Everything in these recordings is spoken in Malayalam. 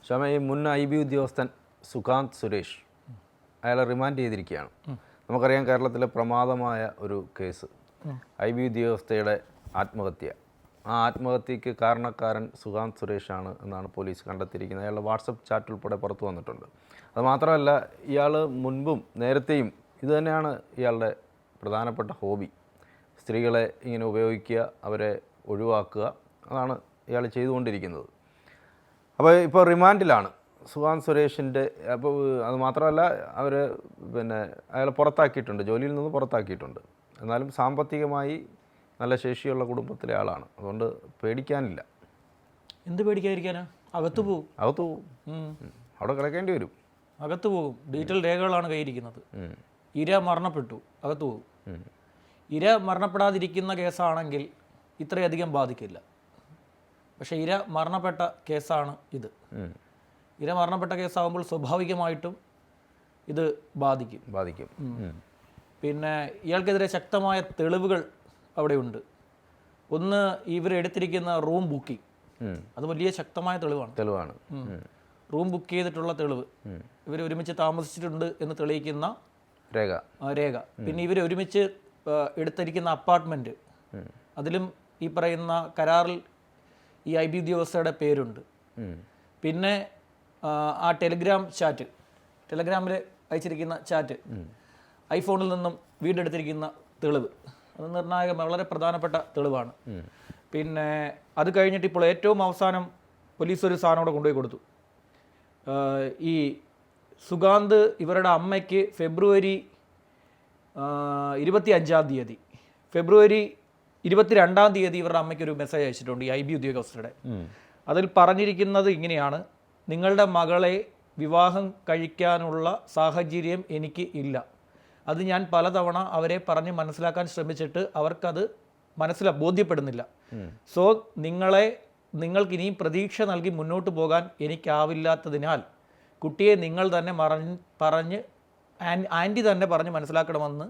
ക്ഷമ ഈ മുൻ IB ഉദ്യോഗസ്ഥൻ സുകാന്ത് സുരേഷ് അയാളെ റിമാൻഡ് ചെയ്തിരിക്കുകയാണ്. നമുക്കറിയാം കേരളത്തിലെ പ്രമാദമായ ഒരു കേസ് IB ഉദ്യോഗസ്ഥയുടെ ആത്മഹത്യ. ആ ആത്മഹത്യക്ക് കാരണക്കാരൻ സുകാന്ത് സുരേഷാണ് എന്നാണ് പോലീസ് കണ്ടെത്തിയിരിക്കുന്നത്. അയാളുടെ വാട്സപ്പ് ചാറ്റ് ഉൾപ്പെടെ പുറത്തു വന്നിട്ടുണ്ട്. അതുമാത്രമല്ല ഇയാൾ മുൻപും നേരത്തെയും ഇതുതന്നെയാണ് ഇയാളുടെ പ്രധാനപ്പെട്ട ഹോബി. സ്ത്രീകളെ ഇങ്ങനെ ഉപയോഗിക്കുക, അവരെ ഒഴിവാക്കുക, അതാണ് ഇയാൾ ചെയ്തുകൊണ്ടിരിക്കുന്നത്. അപ്പോൾ ഇപ്പോൾ റിമാൻഡിലാണ് സുകാന്ത് സുരേഷിൻ്റെ. അപ്പോൾ അതുമാത്രമല്ല അവർ അയാളെ പുറത്താക്കിയിട്ടുണ്ട്, ജോലിയിൽ നിന്ന് പുറത്താക്കിയിട്ടുണ്ട്. എന്നാലും സാമ്പത്തികമായി നല്ല ശേഷിയുള്ള കുടുംബത്തിലെ ആളാണ്, അതുകൊണ്ട് പേടിക്കാനില്ല. എന്ത് പേടിക്കാതിരിക്കാനാ? അകത്ത് പോകും, അവിടെ കിടക്കേണ്ടി വരും, അകത്ത് പോകും. ഡീറ്റെയിൽ രേഖകളാണ് കയ്യിരിക്കുന്നത്. ഇര മരണപ്പെട്ടു, അകത്ത് പോകും. ഇര മരണപ്പെടാതിരിക്കുന്ന കേസാണെങ്കിൽ ഇത്രയധികം ബാധിക്കില്ല. പക്ഷേ ഇര മരണപ്പെട്ട കേസാണ് ഇത്. ഇര മരണപ്പെട്ട കേസാകുമ്പോൾ സ്വാഭാവികമായിട്ടും ഇത് ബാധിക്കും. പിന്നെ ഇയാൾക്കെതിരെ ശക്തമായ തെളിവുകൾ അവിടെയുണ്ട്. ഒന്ന്, ഇവരെടുത്തിരിക്കുന്ന റൂം ബുക്കിംഗ്, അത് വലിയ ശക്തമായ തെളിവാണ്. റൂം ബുക്ക് ചെയ്തിട്ടുള്ള തെളിവ്, ഇവർ ഒരുമിച്ച് താമസിച്ചിട്ടുണ്ട് എന്ന് തെളിയിക്കുന്ന രേഖ. പിന്നെ ഇവർ ഒരുമിച്ച് എടുത്തിരിക്കുന്ന അപ്പാർട്ട്മെൻറ്റ്, അതിലും ഈ പറയുന്ന കരാറിൽ ഈ IB ഉദ്യോഗസ്ഥരുടെ പേരുണ്ട്. പിന്നെ ആ ടെലഗ്രാമിൽ അയച്ചിരിക്കുന്ന ചാറ്റ്, ഐഫോണിൽ നിന്നും വീണ്ടെടുത്തിരിക്കുന്ന തെളിവ്, അത് വളരെ പ്രധാനപ്പെട്ട തെളിവാണ്. പിന്നെ അത് കഴിഞ്ഞിട്ട് ഇപ്പോൾ ഏറ്റവും അവസാനം പോലീസ് ഒരു സാധനം കൂടെ കൊണ്ടുപോയി കൊടുത്തു. ഈ സുകാന്ത് ഇവരുടെ അമ്മയ്ക്ക് ഫെബ്രുവരി 25 ഫെബ്രുവരി 22 ഇവരുടെ അമ്മയ്ക്ക് ഒരു മെസ്സേജ് അയച്ചിട്ടുണ്ട് ഈ IB ഉദ്യോഗസ്ഥരുടെ. അതിൽ പറഞ്ഞിരിക്കുന്നത് ഇങ്ങനെയാണ്: നിങ്ങളുടെ മകളെ വിവാഹം കഴിക്കാനുള്ള സാഹചര്യം എനിക്ക് ഇല്ല. അത് ഞാൻ പലതവണ അവരെ പറഞ്ഞ് മനസ്സിലാക്കാൻ ശ്രമിച്ചിട്ട് അവർക്കത് ബോധ്യപ്പെടുന്നില്ല. സോ നിങ്ങൾക്ക് ഇനിയും പ്രതീക്ഷ നൽകി മുന്നോട്ട് പോകാൻ എനിക്കാവില്ലാത്തതിനാൽ കുട്ടിയെ നിങ്ങൾ തന്നെ പറഞ്ഞ് ആൻറ്റി തന്നെ പറഞ്ഞ് മനസ്സിലാക്കണമെന്ന്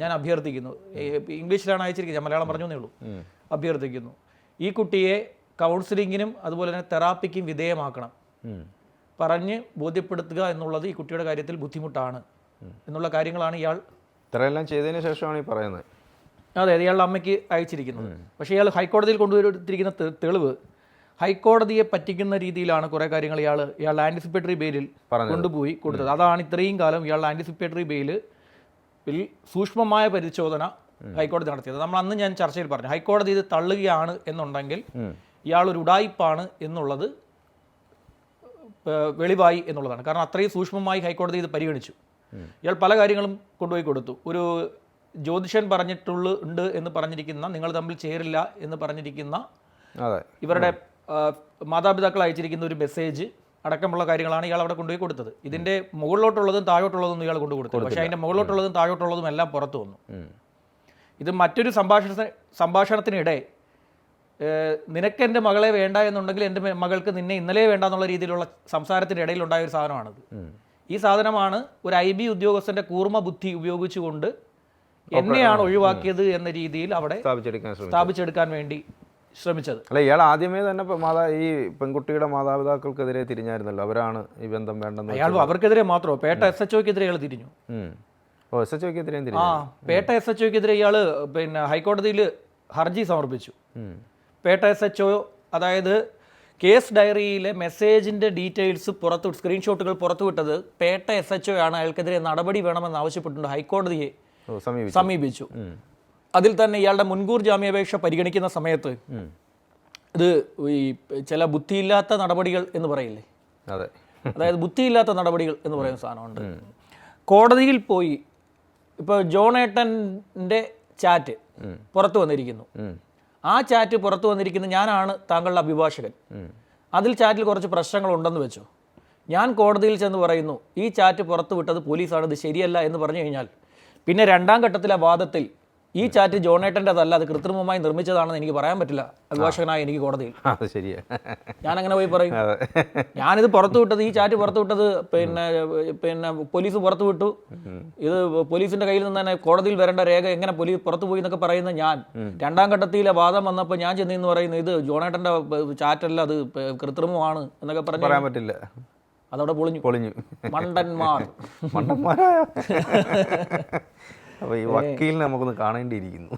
ഞാൻ അഭ്യർത്ഥിക്കുന്നു. ഇംഗ്ലീഷിലാണ് അയച്ചിരിക്കുന്നത്, ഞാൻ മലയാളം പറഞ്ഞേ ഉള്ളൂ. അഭ്യർത്ഥിക്കുന്നു. ഈ കുട്ടിയെ കൗൺസിലിങ്ങിനും അതുപോലെ തന്നെ തെറാപ്പിക്കും വിധേയമാക്കണം. പറഞ്ഞ് ബോധ്യപ്പെടുത്തുക എന്നുള്ളത് ഈ കുട്ടിയുടെ കാര്യത്തിൽ ബുദ്ധിമുട്ടാണ് എന്നുള്ള കാര്യങ്ങളാണ് ഇയാൾ ഇത്രയെല്ലാം ചെയ്തതിന് ശേഷമാണ് ഈ പറയുന്നത്. അതെ, ഇയാളുടെ അമ്മയ്ക്ക് അയച്ചിരിക്കുന്നത്. പക്ഷേ ഇയാൾ ഹൈക്കോടതിയിൽ കൊണ്ടുവരുത്തിരിക്കുന്ന തെളിവ് ഹൈക്കോടതിയെ പറ്റിക്കുന്ന രീതിയിലാണ് കുറേ കാര്യങ്ങൾ ഇയാളുടെ ആൻറ്റിസിപ്പേറ്ററി ബെയിലിൽ കൊണ്ടുപോയി കൊടുത്തത്. അതാണ് ഇത്രയും കാലം ഇയാളുടെ ആൻറ്റിസിപ്പേറ്ററി ബെയിലിൽ സൂക്ഷ്മമായ പരിശോധന ഹൈക്കോടതി നടത്തിയത്. അന്ന് ഞാൻ ചർച്ചയിൽ പറഞ്ഞു, ഹൈക്കോടതി ഇത് തള്ളുകയാണ് എന്നുണ്ടെങ്കിൽ ഇയാൾ ഒരു ഉഡായിപ്പാണ് എന്നുള്ളത് വെളിവായി എന്നുള്ളതാണ്. കാരണം അത്രയും സൂക്ഷ്മമായി ഹൈക്കോടതി ഇത് പരിഗണിച്ചു. ഇയാൾ പല കാര്യങ്ങളും കൊണ്ടുപോയി കൊടുത്തു. ഒരു ജ്യോതിഷൻ ഉണ്ട് എന്ന് പറഞ്ഞിരിക്കുന്ന, നിങ്ങൾ തമ്മിൽ ചേരില്ല എന്ന് പറഞ്ഞിരിക്കുന്ന ഇവരുടെ മാതാപിതാക്കൾ അയച്ചിരിക്കുന്ന ഒരു മെസ്സേജ് അടക്കമുള്ള കാര്യങ്ങളാണ് ഇയാൾ അവിടെ കൊണ്ടുപോയി കൊടുത്തത്. ഇതിൻ്റെ മുകളിലോട്ടുള്ളതും താഴോട്ടുള്ളതൊന്നും ഇയാൾ കൊണ്ടുകൊടുത്തു. പക്ഷേ അതിൻ്റെ മുകളിലോട്ടുള്ളതും താഴോട്ടുള്ളതും എല്ലാം പുറത്തു വന്നു. ഇത് മറ്റൊരു സംഭാഷണത്തിനിടെ നിനക്ക് എൻ്റെ മകളെ വേണ്ട എന്നുണ്ടെങ്കിൽ എൻ്റെ മകൾക്ക് നിന്നെ ഇന്നലെ വേണ്ട എന്നുള്ള രീതിയിലുള്ള സംസാരത്തിൻ്റെ ഇടയിലുണ്ടായ ഒരു സാധനമാണിത്. ഈ സാധനമാണ് ഒരു IB ഉദ്യോഗസ്ഥൻ്റെ കൂർമ്മ ബുദ്ധി ഉപയോഗിച്ചുകൊണ്ട് എന്നെയാണ് ഒഴിവാക്കിയത് എന്ന രീതിയിൽ അവിടെ സ്ഥാപിച്ചെടുക്കാൻ വേണ്ടി ശ്രമിച്ചത്. അല്ല, ഇയാൾ ആദ്യമേ തന്നെ ഈ പെൺകുട്ടിയുടെ മാതാപിതാക്കൾക്കെതിരെ തിരിഞ്ഞായിരുന്നല്ലോ. അവരാണ് ഈ ബന്ധം വേണ്ടെന്ന്. അയാൾ അവർക്കെതിരെ മാത്രമോ? പേട്ട SHOക്കെതിരെ ഇയാൾ തിരിഞ്ഞു. പേട്ട SHOക്കെതിരെ ഇയാൾ ഹൈക്കോടതിയിൽ ഹർജി സമർപ്പിച്ചു. പേട്ട SHO, അതായത് കേസ് ഡയറിയിലെ മെസ്സേജിൻ്റെ ഡീറ്റെയിൽസ് സ്ക്രീൻഷോട്ടുകൾ പുറത്തുവിട്ടത് പേട്ട SHO ആണ്. അയാൾക്കെതിരെ നടപടി വേണമെന്ന് ആവശ്യപ്പെട്ടുകൊണ്ട് ഹൈക്കോടതിയെ സമീപിച്ചു. അതിൽ തന്നെ ഇയാളുടെ മുൻകൂർ ജാമ്യാപേക്ഷ പരിഗണിക്കുന്ന സമയത്ത് ഇത് ഈ ചില ബുദ്ധിയില്ലാത്ത നടപടികൾ എന്ന് പറയില്ലേ, അതായത് ബുദ്ധിയില്ലാത്ത നടപടികൾ എന്ന് പറയുന്ന സാധനമുണ്ട്. കോടതിയിൽ പോയി ഇപ്പോൾ ജോണേട്ടൻ്റെ ചാറ്റ് പുറത്തു വന്നിരിക്കുന്നു. ആ ചാറ്റ് പുറത്തു വന്നിരിക്കുന്നത് ഞാനാണ് താങ്കളുടെ അഭിഭാഷകൻ. അതിൽ ചാറ്റിൽ കുറച്ച് പ്രശ്നങ്ങളുണ്ടെന്ന് വെച്ചോ. ഞാൻ കോടതിയിൽ ചെന്ന് പറയുന്നു ഈ ചാറ്റ് പുറത്തു വിട്ടത് പോലീസാണ്, ഇത് ശരിയല്ല എന്ന് പറഞ്ഞു കഴിഞ്ഞാൽ പിന്നെ രണ്ടാം ഘട്ടത്തിലെ വാദത്തിൽ ഈ ചാറ്റ് ജോണേട്ടൻ്റെതല്ല, അത് കൃത്രിമമായി നിർമ്മിച്ചതാണെന്ന് എനിക്ക് പറയാൻ പറ്റില്ല അഭിഭാഷകനായ എനിക്ക് കോടതിയിൽ. അത് ശരിയാ. ഞാനങ്ങനെ പോയി പറയും. ഞാനിത് പുറത്തു വിട്ടത്, ഈ ചാറ്റ് പുറത്തു വിട്ടത് പോലീസ് പുറത്തു വിട്ടു, ഇത് പോലീസിന്റെ കയ്യിൽ നിന്ന് തന്നെ കോടതിയിൽ വരേണ്ട രേഖ എങ്ങനെ പോലീസ് പുറത്തു പോയി എന്നൊക്കെ പറയുന്ന ഞാൻ, രണ്ടാം ഘട്ടത്തിലെ വാദം വന്നപ്പോൾ ഞാൻ ചെന്ന് പറയുന്നു ഇത് ജോണേട്ടൻ്റെ ചാറ്റല്ല, അത് കൃത്രിമമാണ് എന്നൊക്കെ പറയാൻ പറ്റില്ല. അതവിടെ പൊളിഞ്ഞു. മണ്ടന്മാരായ അപ്പോൾ ഈ വക്കീലിനെ നമുക്കൊന്ന് കാണേണ്ടിയിരിക്കുന്നു.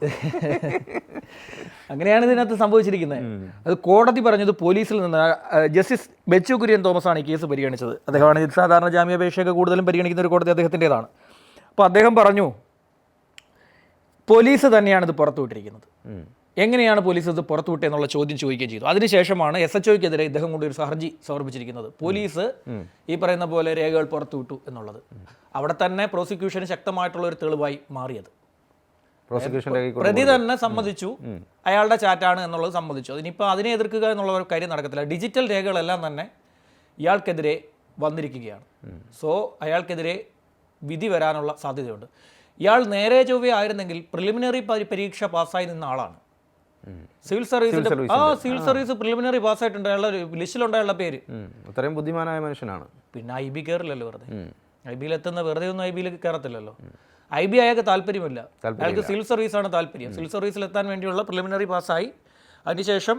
അങ്ങനെയാണ് ഇതിനകത്ത് സംഭവിച്ചിരിക്കുന്നത്. അത് കോടതി പറഞ്ഞത് പോലീസിൽ നിന്ന് ജസ്റ്റിസ് ബെച്ചു കുര്യൻ തോമസ് ആണ് ഈ കേസ് പരിഗണിച്ചത്. അദ്ദേഹമാണ് സാധാരണ ജാമ്യാപേക്ഷയൊക്കെ കൂടുതലും പരിഗണിക്കുന്ന ഒരു കോടതി അദ്ദേഹത്തിൻ്റെതാണ്. അപ്പോൾ അദ്ദേഹം പറഞ്ഞു പോലീസ് തന്നെയാണ് ഇത് പുറത്തുവിട്ടിരിക്കുന്നത്. എങ്ങനെയാണ് പോലീസ് ഇത് പുറത്തുവിട്ടത് എന്നുള്ള ചോദ്യം ചോദിക്കുകയും ചെയ്തു. അതിനുശേഷമാണ് SHOയ്ക്കെതിരെ ഇദ്ദേഹം കൊണ്ട് ഒരു ഹർജി സമർപ്പിച്ചിരിക്കുന്നത്. പോലീസ് ഈ പറയുന്ന പോലെ രേഖകൾ പുറത്തുവിട്ടു എന്നുള്ളത് അവിടെ തന്നെ പ്രോസിക്യൂഷന് ശക്തമായിട്ടുള്ള ഒരു തെളിവായി മാറിയത്. പ്രതി തന്നെ സമ്മതിച്ചു അയാളുടെ ചാറ്റാണ് എന്നുള്ളത് സമ്മതിച്ചു. അതിനിപ്പോൾ അതിനെ എതിർക്കുക എന്നുള്ള ഒരു കാര്യം നടക്കത്തില്ല. ഡിജിറ്റൽ രേഖകളെല്ലാം തന്നെ ഇയാൾക്കെതിരെ വന്നിരിക്കുകയാണ്. സോ അയാൾക്കെതിരെ വിധി വരാനുള്ള സാധ്യതയുണ്ട്. ഇയാൾ നേരെ ചൊവ്വേ ആയിരുന്നെങ്കിൽ പ്രിലിമിനറി പരീക്ഷ പാസ്സായി നിന്ന ആളാണ്. സിവിൽ സർവീസ് പ്രിലിമിനറി പാസ്സായിട്ടുണ്ട്. അയാളുടെ ലിസ്റ്റിലുണ്ട് അയാളുടെ പേര്. അത്രയും ബുദ്ധിമാനായ മനുഷ്യനാണ്. പിന്നെ IB കയറില്ലല്ലോ വെറുതെ. IBയിൽ എത്തുന്ന വെറുതെ ഒന്നും IBയിൽ കയറത്തില്ലല്ലോ. IB അയാൾക്ക് താല്പര്യമില്ല. അയാൾക്ക് സിവിൽ സർവീസാണ് താല്പര്യം. സിവിൽ സർവീസിൽ എത്താൻ വേണ്ടിയുള്ള പ്രിലിമിനറി പാസ്സായി അതിനുശേഷം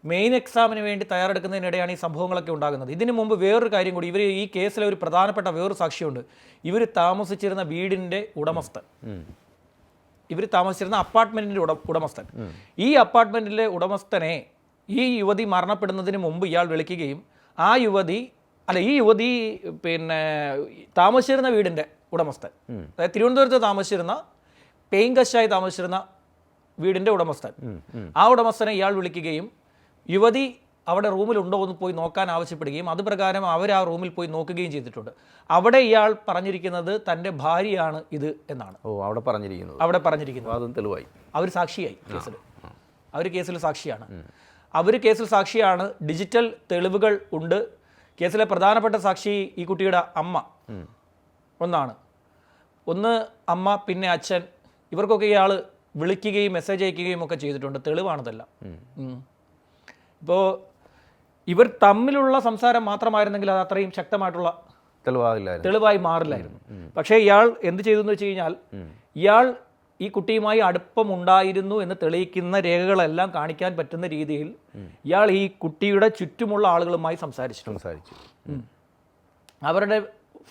മെയിൻ എക്സാമിന് വേണ്ടി തയ്യാറെടുക്കുന്നതിനിടെയാണ് ഈ സംഭവങ്ങളൊക്കെ ഉണ്ടാകുന്നത്. ഇതിനു മുമ്പ് വേറൊരു കാര്യം കൂടി, ഇവർ ഈ കേസിലെ ഒരു പ്രധാനപ്പെട്ട വേറൊരു സാക്ഷിയുണ്ട്. ഇവർ താമസിച്ചിരുന്ന വീടിൻ്റെ ഉടമസ്ഥൻ, ഇവർ താമസിച്ചിരുന്ന അപ്പാർട്ട്മെൻറ്റിൻ്റെ ഉടമസ്ഥൻ, ഈ അപ്പാർട്ട്മെൻറ്റിലെ ഉടമസ്ഥനെ ഈ യുവതി മരണപ്പെടുന്നതിന് മുമ്പ് ഇയാൾ വിളിക്കുകയും ഈ യുവതി താമസിച്ചിരുന്ന വീടിൻ്റെ ഉടമസ്ഥൻ, അതായത് തിരുവനന്തപുരത്ത് താമസിച്ചിരുന്ന പേയിങ് ഗസ്റ്റായി താമസിച്ചിരുന്ന വീടിൻ്റെ ഉടമസ്ഥൻ, ആ ഉടമസ്ഥനെ ഇയാൾ വിളിക്കുകയും യുവതി അവിടെ റൂമിലുണ്ടോ എന്ന് പോയി നോക്കാൻ ആവശ്യപ്പെടുകയും അത് പ്രകാരം അവർ ആ റൂമിൽ പോയി നോക്കുകയും ചെയ്തിട്ടുണ്ട്. അവിടെ ഇയാൾ പറഞ്ഞിരിക്കുന്നത് തൻ്റെ ഭാര്യയാണ് ഇത് എന്നാണ്. അവിടെ പറഞ്ഞിരിക്കുന്നത് അതും തെളിവായി. അവർ സാക്ഷിയായി കേസിൽ. അവർ കേസിൽ സാക്ഷിയാണ്. ഡിജിറ്റൽ തെളിവുകൾ ഉണ്ട്. കേസിലെ പ്രധാനപ്പെട്ട സാക്ഷി ഈ കുട്ടിയുടെ അമ്മ ഒന്ന് അമ്മ, പിന്നെ അച്ഛൻ. ഇവർക്കൊക്കെ ഇയാൾ വിളിക്കുകയും മെസ്സേജ് അയക്കുകയും ഒക്കെ ചെയ്തിട്ടുണ്ട്. തെളിവാണതല്ല. ഇപ്പോൾ ഇവർ തമ്മിലുള്ള സംസാരം മാത്രമായിരുന്നെങ്കിൽ അത് അത്രയും ശക്തമായിട്ടുള്ള തെളിവായി മാറില്ലായിരുന്നു. പക്ഷേ ഇയാൾ എന്ത് ചെയ്തു എന്ന് വെച്ച് കഴിഞ്ഞാൽ, ഇയാൾ ഈ കുട്ടിയുമായി അടുപ്പമുണ്ടായിരുന്നു എന്ന് തെളിയിക്കുന്ന രേഖകളെല്ലാം കാണിക്കാൻ പറ്റുന്ന രീതിയിൽ ഇയാൾ ഈ കുട്ടിയുടെ ചുറ്റുമുള്ള ആളുകളുമായി സംസാരിച്ചു. അവരുടെ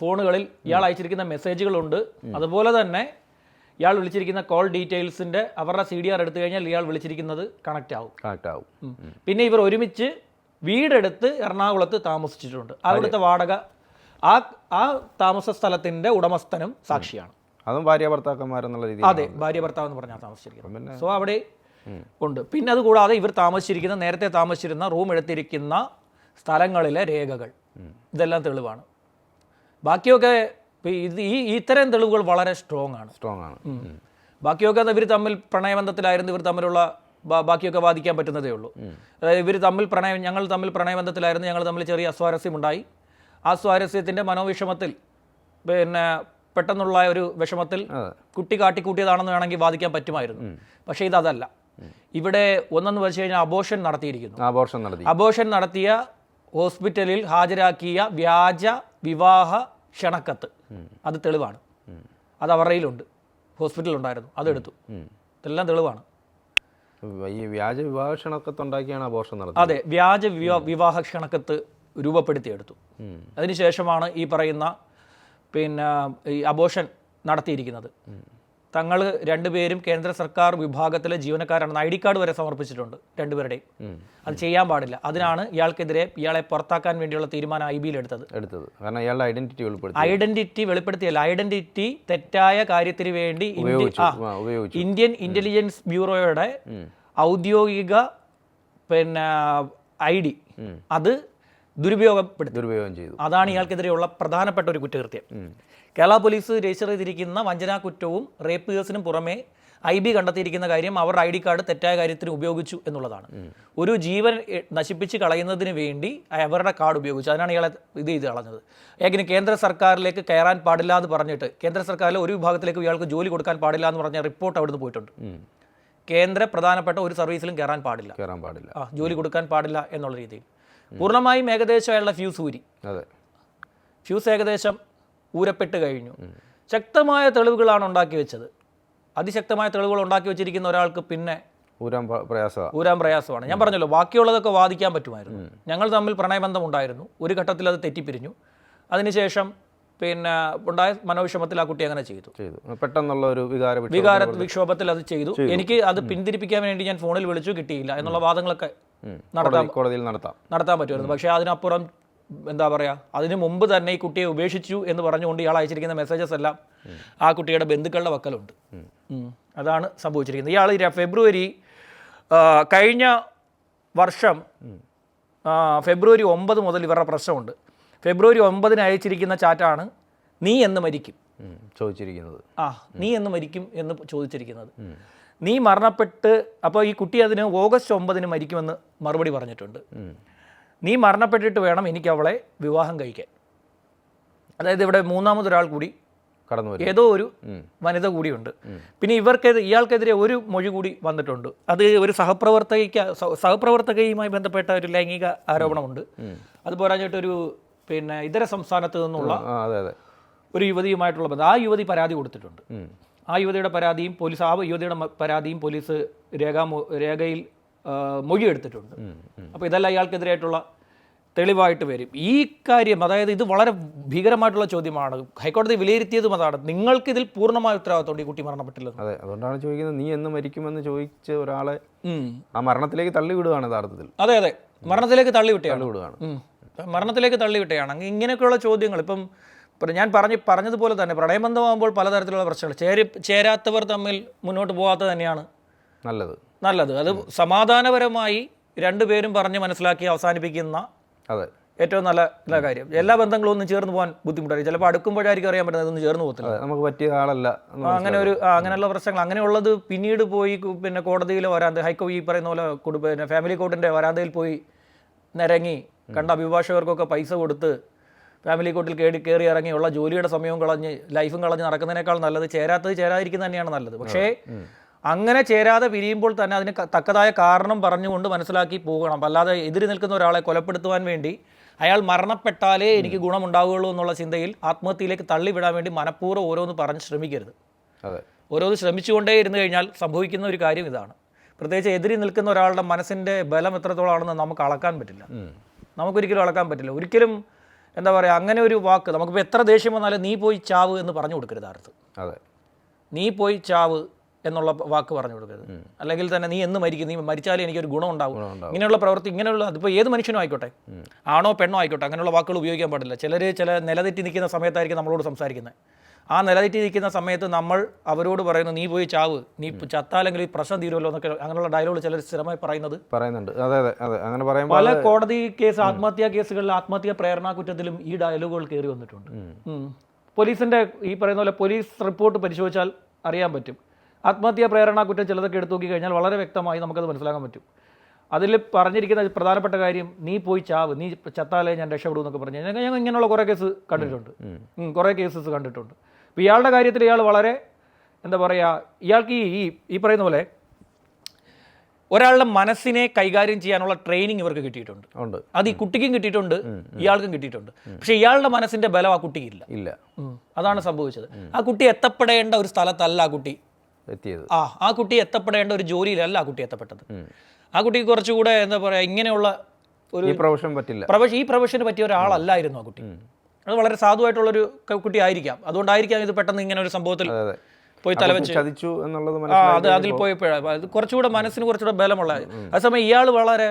ഫോണുകളിൽ ഇയാൾ അയച്ചിരിക്കുന്ന മെസ്സേജുകളുണ്ട്. അതുപോലെ തന്നെ ഇയാൾ വിളിച്ചിരിക്കുന്ന കോൾ ഡീറ്റെയിൽസിൻ്റെ അവരുടെ CDR എടുത്തു കഴിഞ്ഞാൽ ഇയാൾ വിളിച്ചിരിക്കുന്നത് കണക്റ്റ് ആവും. പിന്നെ ഇവർ ഒരുമിച്ച് വീടെടുത്ത് എറണാകുളത്ത് താമസിച്ചിട്ടുണ്ട്. അവിടുത്തെ വാടക ആ താമസ സ്ഥലത്തിൻ്റെ ഉടമസ്ഥനും സാക്ഷിയാണ്. അതും ഭാര്യ ഭർത്താക്കന്മാരെന്നുള്ള രീതി. അതെ, ഭാര്യ ഭർത്താവ് എന്ന് പറഞ്ഞാൽ താമസിച്ചിരിക്കുന്നത്. സോ അവിടെ ഉണ്ട്. പിന്നെ അതുകൂടാതെ ഇവർ നേരത്തെ താമസിച്ചിരുന്ന റൂം എടുത്തിരിക്കുന്ന സ്ഥലങ്ങളിലെ രേഖകൾ, ഇതെല്ലാം തെളിവാണ്. ബാക്കിയൊക്കെ ഇത്തരം തെളിവുകൾ വളരെ സ്ട്രോങ് ആണ്. ബാക്കിയൊക്കെ ഇവർ തമ്മിൽ പ്രണയബന്ധത്തിലായിരുന്നു. ഇവർ തമ്മിലുള്ള ബാക്കിയൊക്കെ വാദിക്കാൻ പറ്റുന്നതേ ഉള്ളൂ. അതായത് ഞങ്ങൾ തമ്മിൽ പ്രണയബന്ധത്തിലായിരുന്നു, ഞങ്ങൾ തമ്മിൽ ചെറിയ അസ്വാരസ്യമുണ്ടായി. ആ സ്വാരസ്യത്തിൻ്റെ മനോവിഷമത്തിൽ പെട്ടെന്നുള്ള ഒരു വിഷമത്തിൽ കുട്ടി കാട്ടിക്കൂട്ടിയതാണെന്ന് വേണമെങ്കിൽ വാദിക്കാൻ പറ്റുമായിരുന്നു. പക്ഷേ ഇതല്ല. ഇവിടെ ഒന്നെന്ന് വെച്ച് കഴിഞ്ഞാൽ അബോർഷൻ നടത്തിയിരിക്കുന്നു. അബോർഷൻ നടത്തിയ ഹോസ്പിറ്റലിൽ ഹാജരാക്കിയ വ്യാജ വിവാഹ ക്ഷണക്കത്ത്, അത് തെളിവാണ്. അത് അവരുടെയിലുണ്ട്. ഹോസ്പിറ്റലുണ്ടായിരുന്നു, അതെടുത്തു. ഇതെല്ലാം തെളിവാണ്. വ്യാജ വിവാഹ ക്ഷണക്കത്ത് ഉണ്ടാക്കിയാണ് അബോർഷൻ നടത്തുന്നത്. അതെ, വ്യാജ വിവാഹ ക്ഷണക്കത്ത് രൂപപ്പെടുത്തിയെടുത്തു. അതിനുശേഷമാണ് ഈ പറയുന്ന ഈ അബോർഷൻ നടത്തിയിരിക്കുന്നത്. തങ്ങൾ രണ്ടുപേരും കേന്ദ്ര സർക്കാർ വിഭാഗത്തിലെ ജീവനക്കാരാണെന്ന് ID കാർഡ് വരെ സമർപ്പിച്ചിട്ടുണ്ട് രണ്ടുപേരുടെയും. അത് ചെയ്യാൻ പാടില്ല. അതിനാണ് ഇയാളെ പുറത്താക്കാൻ വേണ്ടിയുള്ള തീരുമാനം IBയിൽ എടുത്തത്. കാരണം ഇയാളുടെ ഐഡന്റിറ്റി വെളിപ്പെടുത്തിയല്ല, ഐഡന്റിറ്റി തെറ്റായ കാര്യത്തിന് വേണ്ടി ഇന്ത്യൻ ഇന്റലിജൻസ് ബ്യൂറോയുടെ ഔദ്യോഗിക ID അത് ദുരുപയോഗം ചെയ്തു. അതാണ് ഇയാൾക്കെതിരെയുള്ള പ്രധാനപ്പെട്ട ഒരു കുറ്റകൃത്യം. കേരള പോലീസ് രജിസ്റ്റർ ചെയ്തിരിക്കുന്ന വഞ്ചനാ കുറ്റവും റേപ്പ് കേസിനും പുറമെ IB കണ്ടെത്തിയിരിക്കുന്ന കാര്യം അവരുടെ ID കാർഡ് തെറ്റായ കാര്യത്തിന് ഉപയോഗിച്ചു എന്നുള്ളതാണ്. ഒരു ജീവൻ നശിപ്പിച്ച് കളയുന്നതിന് വേണ്ടി അവരുടെ കാർഡ് ഉപയോഗിച്ചു. അതിനാണ് ഇയാളെ ഇത് കളഞ്ഞത്. ഏകിന് കേന്ദ്ര സർക്കാരിലേക്ക് കയറാൻ പാടില്ല എന്ന് പറഞ്ഞിട്ട് കേന്ദ്ര സർക്കാരിലെ ഒരു വിഭാഗത്തിലേക്ക് ഇയാൾക്ക് ജോലി കൊടുക്കാൻ പാടില്ല എന്ന് പറഞ്ഞ റിപ്പോർട്ട് അവിടുന്ന് പോയിട്ടുണ്ട്. കേന്ദ്ര പ്രധാനപ്പെട്ട ഒരു സർവീസിലും കയറാൻ പാടില്ല, ജോലി കൊടുക്കാൻ പാടില്ല എന്നുള്ള രീതിയിൽ പൂർണ്ണമായും ഏകദേശം അയാളുടെ ഫ്യൂസ് ഏകദേശം ഊരപ്പെട്ട് കഴിഞ്ഞു. ശക്തമായ തെളിവുകളാണ് ഉണ്ടാക്കി വെച്ചത്. അതിശക്തമായ തെളിവുകൾ ഉണ്ടാക്കി വെച്ചിരിക്കുന്ന ഒരാൾക്ക് പിന്നെ ഊരാൻ പ്രയാസമാണ്. ഞാൻ പറഞ്ഞല്ലോ, ബാക്കിയുള്ളതൊക്കെ വാദിക്കാൻ പറ്റുമായിരുന്നു. ഞങ്ങൾ തമ്മിൽ പ്രണയബന്ധം ഉണ്ടായിരുന്നു, ഒരു ഘട്ടത്തിൽ അത് തെറ്റിപ്പിരിഞ്ഞു. അതിനുശേഷം പിന്നെ ഉണ്ടായ മനോവിഷമത്തിൽ ആ കുട്ടി അങ്ങനെ ചെയ്തു. പെട്ടെന്നുള്ള ഒരു വികാര വിക്ഷോഭത്തിൽ അത് ചെയ്തു. എനിക്ക് അത് പിന്തിരിപ്പിക്കാൻ വേണ്ടി ഞാൻ ഫോണിൽ വിളിച്ചു, കിട്ടിയില്ല എന്നുള്ള വാദങ്ങളൊക്കെ നടത്താൻ പറ്റുമായിരുന്നു. പക്ഷേ അതിനപ്പുറം എന്താ പറയുക, അതിനു മുമ്പ് തന്നെ ഈ കുട്ടിയെ ഉപേക്ഷിച്ചു എന്ന് പറഞ്ഞുകൊണ്ട് ഇയാൾ അയച്ചിരിക്കുന്ന മെസ്സേജസ് എല്ലാം ആ കുട്ടിയുടെ ബന്ധുക്കളുടെ വക്കലുണ്ട്. അതാണ് സംഭവിച്ചിരിക്കുന്നത്. ഇയാൾ ഫെബ്രുവരി കഴിഞ്ഞ വർഷം ഫെബ്രുവരി 9 മുതൽ ഇവരുടെ പ്രശ്നമുണ്ട്. ഫെബ്രുവരി 9 അയച്ചിരിക്കുന്ന ചാറ്റാണ് നീ എന്ന് മരിക്കും ചോദിച്ചിരിക്കുന്നത്. നീ എന്ന് മരിക്കും എന്ന് ചോദിച്ചിരിക്കുന്നത്. നീ മരണപ്പെട്ട്, അപ്പോൾ ഈ കുട്ടി അതിന് ഓഗസ്റ്റ് 9 മരിക്കുമെന്ന് മറുപടി പറഞ്ഞിട്ടുണ്ട്. നീ മരണപ്പെട്ടിട്ട് വേണം എനിക്ക് അവളെ വിവാഹം കഴിക്കാൻ. അതായത് ഇവിടെ മൂന്നാമതൊരാൾ കൂടി ഏതോ ഒരു വനിത കൂടിയുണ്ട്. പിന്നെ ഇയാൾക്കെതിരെ ഒരു മൊഴി കൂടി വന്നിട്ടുണ്ട്. അത് ഒരു സഹപ്രവർത്തകയുമായി ബന്ധപ്പെട്ട ഒരു ലൈംഗിക ആരോപണമുണ്ട്. അത് പോരാഞ്ഞിട്ടൊരു പിന്നെ ഇതര സംസ്ഥാനത്ത് നിന്നുള്ള ഒരു യുവതിയുമായിട്ടുള്ള ബന്ധം. ആ യുവതി പരാതി കൊടുത്തിട്ടുണ്ട്. ആ യുവതിയുടെ പരാതിയും പോലീസ് രേഖയിൽ മൊഴിയെടുത്തിട്ടുണ്ട്. അപ്പോൾ ഇതെല്ലാം ഇയാൾക്കെതിരായിട്ടുള്ള തെളിവായിട്ട് വരും. ഈ കാര്യം, അതായത് ഇത് വളരെ ഭീകരമായിട്ടുള്ള ചോദ്യമാണ്. ഹൈക്കോടതി വിലയിരുത്തിയതും അതാണ്. നിങ്ങൾക്ക് ഇതിൽ പൂർണ്ണമായ ഉത്തരവാദിത്തമുണ്ട് ഈ കുട്ടി മരണപ്പെട്ടില്ലെന്ന്. അതെ, അതുകൊണ്ടാണ് ചോദിക്കുന്നത്, നീ എന്ന് മരിക്കുമെന്ന് ചോദിച്ച ഒരാളെ ആ മരണത്തിലേക്ക് തള്ളിവിടുകയാണ് യഥാർത്ഥത്തിൽ. അതെ, മരണത്തിലേക്ക് തള്ളിവിട്ടുകയാണ്. മരണത്തിലേക്ക് തള്ളിവിട്ടുകയാണ്. ഇങ്ങനെയൊക്കെയുള്ള ചോദ്യങ്ങൾ ഇപ്പം ഞാൻ പറഞ്ഞതുപോലെ തന്നെ പ്രണയബന്ധമാകുമ്പോൾ പലതരത്തിലുള്ള പ്രശ്നങ്ങൾ, ചേരാത്തവർ തമ്മിൽ മുന്നോട്ട് പോകാത്തത് തന്നെയാണ് നല്ലത്. അത് സമാധാനപരമായി രണ്ടുപേരും പറഞ്ഞ് മനസ്സിലാക്കി അവസാനിപ്പിക്കുന്ന ഏറ്റവും നല്ല കാര്യം. എല്ലാ ബന്ധങ്ങളും ഒന്നും ചേർന്ന് പോകാൻ ബുദ്ധിമുട്ടായിരിക്കും. ചിലപ്പോൾ അടുക്കുമ്പോഴായിരിക്കും അറിയാൻ പറ്റുന്നത് ഇതൊന്നും ചേർന്ന് പോകത്തില്ല, നമുക്ക് പറ്റിയ ആളല്ല. അങ്ങനെയുള്ള പ്രശ്നങ്ങൾ, അങ്ങനെയുള്ളത് പിന്നീട് പോയി പിന്നെ കോടതിയിലെ ഈ പറയുന്ന പോലെ ഫാമിലി കോർട്ടിൻ്റെ വരാന്തയിൽ പോയി നിരങ്ങി കണ്ട അഭിഭാഷകർക്കൊക്കെ പൈസ കൊടുത്ത് ഫാമിലി കോർട്ടിൽ കയറി ഇറങ്ങിയുള്ള ജോലിയുടെ സമയവും കളഞ്ഞ് ലൈഫും കളഞ്ഞ് നടക്കുന്നതിനേക്കാൾ നല്ലത് ചേരാതിരിക്കുന്നത് തന്നെയാണ് നല്ലത്. പക്ഷേ അങ്ങനെ ചേരാതെ പിരിയുമ്പോൾ തന്നെ അതിന് തക്കതായ കാരണം പറഞ്ഞുകൊണ്ട് മനസ്സിലാക്കി പോകണം. അല്ലാതെ എതിരി നിൽക്കുന്ന ഒരാളെ കൊലപ്പെടുത്തുവാൻ വേണ്ടി അയാൾ മരണപ്പെട്ടാലേ എനിക്ക് ഗുണമുണ്ടാവുകയുള്ളൂ എന്നുള്ള ചിന്തയിൽ ആത്മഹത്യയിലേക്ക് തള്ളിവിടാൻ വേണ്ടി മനഃപൂർവ്വം ഓരോന്ന് പറഞ്ഞ് ശ്രമിക്കരുത്. ഓരോന്ന് ശ്രമിച്ചുകൊണ്ടേ ഇരുന്ന് കഴിഞ്ഞാൽ സംഭവിക്കുന്ന ഒരു കാര്യം ഇതാണ്. പ്രത്യേകിച്ച് എതിരി നിൽക്കുന്ന ഒരാളുടെ മനസ്സിൻ്റെ ബലം എത്രത്തോളമാണെന്ന് നമുക്ക് അളക്കാൻ പറ്റില്ല. നമുക്കൊരിക്കലും അളക്കാൻ പറ്റില്ല. ഒരിക്കലും എന്താ പറയുക, അങ്ങനെ ഒരു വാക്ക് നമുക്കിപ്പോൾ എത്ര ദേഷ്യം വന്നാലും നീ പോയി ചാവ് എന്ന് പറഞ്ഞു കൊടുക്കരുത്. നീ പോയി ചാവ് എന്നുള്ള വാക്ക് പറഞ്ഞു കൊടുക്കരുത്. അല്ലെങ്കിൽ തന്നെ നീ എന്ന് മരിക്കും, നീ മരിച്ചാലേ എനിക്കൊരു ഗുണം ഉണ്ടാവും. ഇങ്ങനെയുള്ള പ്രവൃത്തി, ഇങ്ങനെയുള്ള അതിപ്പോൾ ഏത് മനുഷ്യനും ആയിക്കോട്ടെ, ആണോ പെണ്ണോ ആയിക്കോട്ടെ, അങ്ങനെയുള്ള വാക്കുകൾ ഉപയോഗിക്കാൻ പാടില്ല. ചില നിലതെറ്റി നിൽക്കുന്ന സമയത്തായിരിക്കും നമ്മളോട് സംസാരിക്കുന്നത്. ആ നിലതെറ്റി നിൽക്കുന്ന സമയത്ത് നമ്മൾ അവരോട് പറയുന്നു നീ പോയി ചാവ്, നീ ചത്താലെങ്കിൽ ഈ പ്രശ്നം തീരുമല്ലോ എന്നൊക്കെ, അങ്ങനെയുള്ള ഡയലോഗ് ചിലർ സ്ഥിരമായി പറയുന്നുണ്ട്. അങ്ങനെ പല കോടതി കേസ്, ആത്മഹത്യാ കേസുകളിൽ ആത്മഹത്യാ പ്രേരണാ കുറ്റത്തിലും ഈ ഡയലോഗുകൾ കയറി വന്നിട്ടുണ്ട്. പോലീസിന്റെ ഈ പറയുന്ന പോലെ പോലീസ് റിപ്പോർട്ട് പരിശോധിച്ചാൽ അറിയാൻ പറ്റും. ആത്മഹത്യാ പ്രേരണാ കുറ്റം ചിലതൊക്കെ എടുത്തു നോക്കി കഴിഞ്ഞാൽ വളരെ വ്യക്തമായി നമുക്കത് മനസ്സിലാക്കാൻ പറ്റും. അതിൽ പറഞ്ഞിരിക്കുന്ന പ്രധാനപ്പെട്ട കാര്യം നീ പോയി ചാവ്, നീ ചത്താലേ ഞാൻ രക്ഷപ്പെടും എന്നൊക്കെ പറഞ്ഞു. ഞങ്ങൾ ഇങ്ങനെയുള്ള കുറേ കേസ് കണ്ടിട്ടുണ്ട്, കുറേ കേസസ് കണ്ടിട്ടുണ്ട്. അപ്പോൾ ഇയാളുടെ കാര്യത്തിൽ ഇയാൾ വളരെ എന്താ പറയുക, ഇയാൾക്ക് ഈ പറയുന്ന പോലെ ഒരാളുടെ മനസ്സിനെ കൈകാര്യം ചെയ്യാനുള്ള ട്രെയിനിങ് ഇവർക്ക് കിട്ടിയിട്ടുണ്ട്. അത് ഈ കുട്ടിക്കും കിട്ടിയിട്ടുണ്ട്, ഇയാൾക്കും കിട്ടിയിട്ടുണ്ട്. പക്ഷേ ഇയാളുടെ മനസ്സിന്റെ ബലം ആ കുട്ടിക്കില്ല. അതാണ് സംഭവിച്ചത്. ആ കുട്ടി എത്തപ്പെടേണ്ട ഒരു സ്ഥലത്തല്ല ആ കുട്ടി എത്തിയത്. ആ കുട്ടി എത്തപ്പെടേണ്ട ഒരു ജോലിയിലല്ല ആ കുട്ടി എത്തപ്പെട്ടത്. ആ കുട്ടിക്ക് കുറച്ചുകൂടെ എന്താ പറയുക, ഇങ്ങനെയുള്ള ഒരു ഈ പ്രൊഫഷന് പറ്റിയ ഒരാളല്ലായിരുന്നു ആ കുട്ടി. അത് വളരെ സാധുവായിട്ടുള്ളൊരു കുട്ടി ആയിരിക്കാം. അതുകൊണ്ടായിരിക്കാം ഇത് പെട്ടെന്ന് ഇങ്ങനെ ഒരു സംഭവത്തിൽ പോയി തലവെച്ച് അതിൽ പോയപ്പോഴാണ് അത് കുറച്ചുകൂടെ മനസ്സിന് കുറച്ചുകൂടെ ബലമുള്ള. അതേസമയം ഇയാൾ വളരെ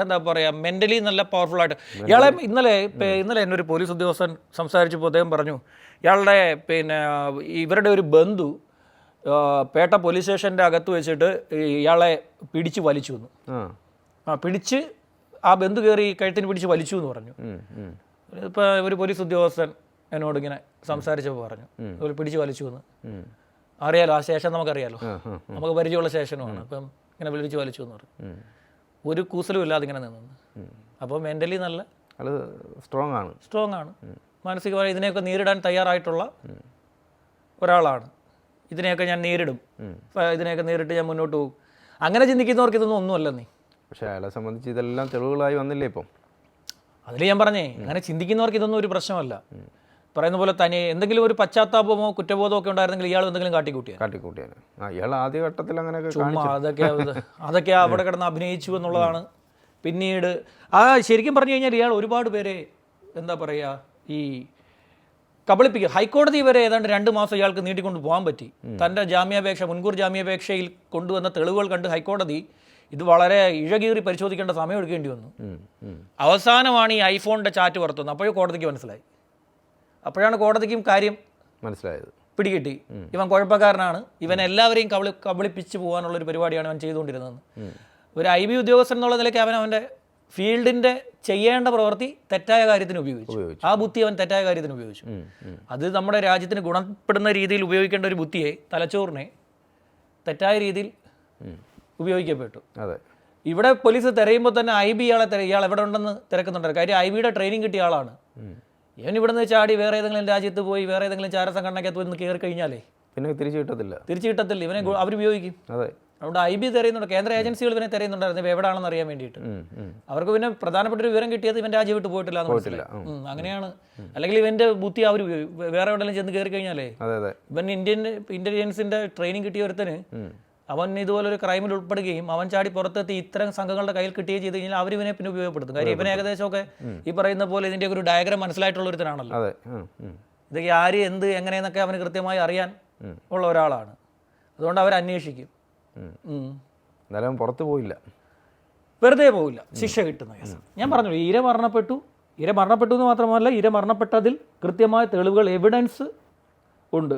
എന്താ പറയുക, മെൻ്റലി നല്ല പവർഫുൾ ആയിട്ട്. ഇയാളെ ഇന്നലെ എന്നെ ഒരു പോലീസ് ഉദ്യോഗസ്ഥൻ സംസാരിച്ചപ്പോൾ അദ്ദേഹം പറഞ്ഞു, ഇയാളുടെ പിന്നെ ഇവരുടെ ഒരു ബന്ധു പേട്ട പോലീസ് സ്റ്റേഷൻ്റെ അകത്ത് വെച്ചിട്ട് ഇയാളെ പിടിച്ച് വലിച്ചു എന്ന്. പിടിച്ച് ആ ബന്ധു കയറി കഴുത്തിന് പിടിച്ച് വലിച്ചു എന്ന് പറഞ്ഞു. ഇപ്പോൾ ഒരു പോലീസ് ഉദ്യോഗസ്ഥൻ എന്നോട് ഇങ്ങനെ സംസാരിച്ചപ്പോൾ പറഞ്ഞു പിടിച്ച് വലിച്ചു എന്ന്. അറിയാലോ, ആ സ്റ്റേഷൻ നമുക്കറിയാലോ, നമുക്ക് പരിചയമുള്ള സ്റ്റേഷനുമാണ്. അപ്പം ഇങ്ങനെ വിളിച്ച് വലിച്ചു എന്ന് പറയും. ഒരു കൂസലും ഇല്ലാതെ ഇങ്ങനെ നിന്ന്. അപ്പോൾ മെൻ്റലി നല്ല അത് സ്ട്രോങ് ആണ്, മാനസികമായി ഇതിനെയൊക്കെ നേരിടാൻ തയ്യാറായിട്ടുള്ള ഒരാളാണ്. ഇതിനെയൊക്കെ ഞാൻ നേരിടും, ഇതിനെയൊക്കെ നേരിട്ട് ഞാൻ മുന്നോട്ട് പോകും. അങ്ങനെ ചിന്തിക്കുന്നവർക്ക് ഇതൊന്നും ഒന്നുമല്ല. പക്ഷേ അയാളെ സംബന്ധിച്ച് ഇതെല്ലാം തെളിവുകളായി വന്നില്ലേ ഇപ്പം? അതിൽ ഞാൻ പറഞ്ഞേ, അങ്ങനെ ചിന്തിക്കുന്നവർക്ക് ഇതൊന്നും ഒരു പ്രശ്നമല്ല. പറയുന്ന പോലെ തന്നെ എന്തെങ്കിലും ഒരു പശ്ചാത്താപമോ കുറ്റബോധമോ ഒക്കെ ഉണ്ടായിരുന്നെങ്കിൽ ഇയാൾ എന്തെങ്കിലും കാട്ടിക്കൂട്ടിയാണ്. ഇയാൾ ആദ്യഘട്ടത്തിൽ അങ്ങനെയൊക്കെ ചുമ്മാ അതൊക്കെ അവിടെ കിടന്ന് അഭിനയിച്ചു എന്നുള്ളതാണ്. പിന്നീട് ശരിക്കും പറഞ്ഞു കഴിഞ്ഞാൽ ഇയാൾ ഒരുപാട് പേരെ എന്താ പറയുക, ഈ കബളിപ്പിക്കുക. ഹൈക്കോടതി വരെ ഏതാണ്ട് 2 മാസം ഇയാൾക്ക് നീട്ടിക്കൊണ്ട് പോകാൻ പറ്റി. തൻ്റെ മുൻകൂർ ജാമ്യാപേക്ഷയിൽ കൊണ്ടുവന്ന തെളിവുകൾ കണ്ട് ഹൈക്കോടതി ഇത് വളരെ ഇഴകീറി പരിശോധിക്കേണ്ട സമയം എടുക്കേണ്ടി വന്നു. അവസാനമാണ് ഈ ഐഫോണിൻ്റെ ചാറ്റ് പുറത്തുവന്നത്. അപ്പോഴും കോടതിക്ക് മനസ്സിലായി. അപ്പോഴാണ് കോടതിക്കും കാര്യം മനസ്സിലായത്, പിടികിട്ടി. ഇവൻ കുഴപ്പക്കാരനാണ്, ഇവൻ എല്ലാവരെയും കബളിപ്പിച്ച് പോകാനുള്ളൊരു പരിപാടിയാണ് അവൻ ചെയ്തുകൊണ്ടിരുന്നത്. ഒരു IB ഉദ്യോഗസ്ഥൻ എന്നുള്ള നിലയ്ക്ക് അവൻ്റെ ഫീൽഡിൻ്റെ ചെയ്യേണ്ട പ്രവൃത്തി തെറ്റായ കാര്യത്തിന് ഉപയോഗിച്ചു. ആ ബുദ്ധി അവൻ തെറ്റായ കാര്യത്തിന് ഉപയോഗിച്ചു. അത് നമ്മുടെ രാജ്യത്തിന് ഗുണപ്പെടുന്ന രീതിയിൽ ഉപയോഗിക്കേണ്ട ഒരു ബുദ്ധിയെ, തലച്ചോറിനെ തെറ്റായ രീതിയിൽ ഉപയോഗിക്കപ്പെട്ടു. അതെ, ഇവിടെ പോലീസ് തിരയുമ്പോൾ തന്നെ IB ഇയാൾ എവിടെ ഉണ്ടെന്ന് തിരക്കുന്നുണ്ട്. കാര്യം IBയുടെ ട്രെയിനിങ് കിട്ടിയ ആളാണ്. ഇവൻ ഇവിടെ നിന്ന് ചാടി വേറെ ഏതെങ്കിലും രാജ്യത്ത് പോയി വേറെ ഏതെങ്കിലും ചാരസംഘടനയ്ക്കകത്ത് പോയി കയറി കഴിഞ്ഞാലേ പിന്നെ തിരിച്ചു കിട്ടത്തില്ല. ഇവനെ അവരുപയോഗിക്കും. അതെ, അതുകൊണ്ട് IB തിരയുന്നുണ്ട്, കേന്ദ്ര ഏജൻസികൾ ഇവനെ തിരയുന്നുണ്ടായിരുന്നു എവിടെയാണെന്ന് അറിയാൻ വേണ്ടിയിട്ട്. അവർക്ക് പിന്നെ പ്രധാനപ്പെട്ട ഒരു വിവരം കിട്ടിയത് ഇവൻ രാജ്യം വിട്ട് പോയിട്ടില്ല. അങ്ങനെയാണ്. അല്ലെങ്കിൽ ഇവന്റെ ബുദ്ധി അവർ വേറെ എവിടെയെങ്കിലും ചെന്ന് കയറി കഴിഞ്ഞാലേ, ഇവൻ ഇന്ത്യൻ ഇന്റലിജൻസിന്റെ ട്രെയിനിങ് കിട്ടിയ ഒരുത്തന് അവൻ ഇതുപോലെ ഒരു ക്രൈമിൽ ഉൾപ്പെടുകയും അവൻ ചാടി പുറത്തെത്തി ഇത്തരം സംഘങ്ങളുടെ കയ്യിൽ കിട്ടുകയും ചെയ്ത് കഴിഞ്ഞാൽ അവർ ഇവനെ പിന്നെ ഉപയോഗപ്പെടുത്തും. കാര്യം ഇവൻ ഏകദേശമൊക്കെ ഈ പറയുന്ന പോലെ ഇതിന്റെ ഒരു ഡയഗ്രാം മനസ്സിലായിട്ടുള്ള ഒരുത്തനാണല്ലോ. ഇതൊക്കെ ആര് എന്ത് എങ്ങനെയെന്നൊക്കെ അവന് കൃത്യമായി അറിയാൻ ഉള്ള ഒരാളാണ്. അതുകൊണ്ട് അവർ അന്വേഷിക്കും. പുറത്തു പോയില്ല, വെറുതെ പോവില്ല, ശിക്ഷ കിട്ടുന്ന കേസ്. ഞാൻ പറഞ്ഞു, ഇര മരണപ്പെട്ടു എന്ന് മാത്രമല്ല, ഇര മരണപ്പെട്ടതിൽ കൃത്യമായ തെളിവുകൾ, എവിഡൻസ് ഉണ്ട്.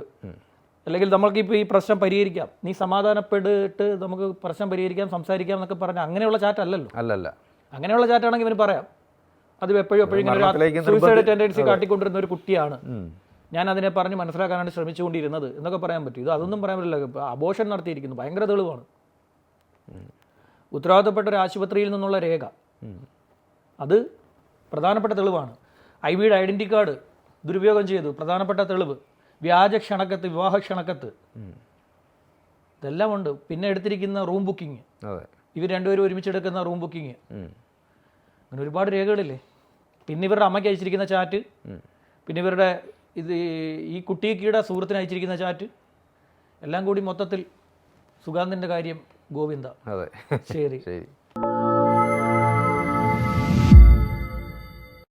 അല്ലെങ്കിൽ നമുക്കിപ്പോൾ ഈ പ്രശ്നം പരിഹരിക്കാം, നീ സമാധാനപ്പെട്ടിട്ട് നമുക്ക് പ്രശ്നം പരിഹരിക്കാം, സംസാരിക്കാം എന്നൊക്കെ പറഞ്ഞാൽ അങ്ങനെയുള്ള ചാറ്റല്ലല്ലോ. അല്ലല്ല, അങ്ങനെയുള്ള ചാറ്റാണെങ്കിൽ ഇവന് പറയാം അത് എപ്പോഴും ഇങ്ങനെ സൂയിസൈഡ് ടെൻഡൻസി കാട്ടിക്കൊണ്ടിരുന്ന ഒരു കുട്ടിയാണ്, ഞാൻ അതിനെ പറഞ്ഞ് മനസ്സിലാക്കാനാണ് ശ്രമിച്ചുകൊണ്ടിരുന്നത് എന്നൊക്കെ പറയാൻ പറ്റും. ഇത് അതൊന്നും പറയാൻ പറ്റില്ല. ഇപ്പോൾ അബോർഷൻ നടത്തിയിരിക്കുന്നു, ഭയങ്കര തെളിവാണ്. ഉത്തരവാദിത്തപ്പെട്ട ഒരു ആശുപത്രിയിൽ നിന്നുള്ള രേഖ, അത് പ്രധാനപ്പെട്ട തെളിവാണ്. IBയുടെ ഐഡൻറ്റി കാർഡ് ദുരുപയോഗം ചെയ്തു, പ്രധാനപ്പെട്ട തെളിവ്. വ്യാജ ക്ഷണക്കത്ത്, വിവാഹ ക്ഷണക്കത്ത്, ഇതെല്ലാം ഉണ്ട്. പിന്നെ എടുത്തിരിക്കുന്ന റൂം ബുക്കിംഗ്, ഇവർ രണ്ടുപേരും ഒരുമിച്ചെടുക്കുന്ന റൂം ബുക്കിംഗ്, അങ്ങനെ ഒരുപാട് രേഖകളില്ലേ. പിന്നെ ഇവരുടെ അമ്മയ്ക്ക് അയച്ചിരിക്കുന്ന ചാറ്റ്, പിന്നെ ഇവരുടെ ഈ കുട്ടിയുടെ സുഹൃത്തിന് അയച്ചിരിക്കുന്ന ചാറ്റ്, എല്ലാം കൂടി മൊത്തത്തിൽ സുഗാന്തിൻ്റെ കാര്യം ഗോവിന്ദ. ശരി.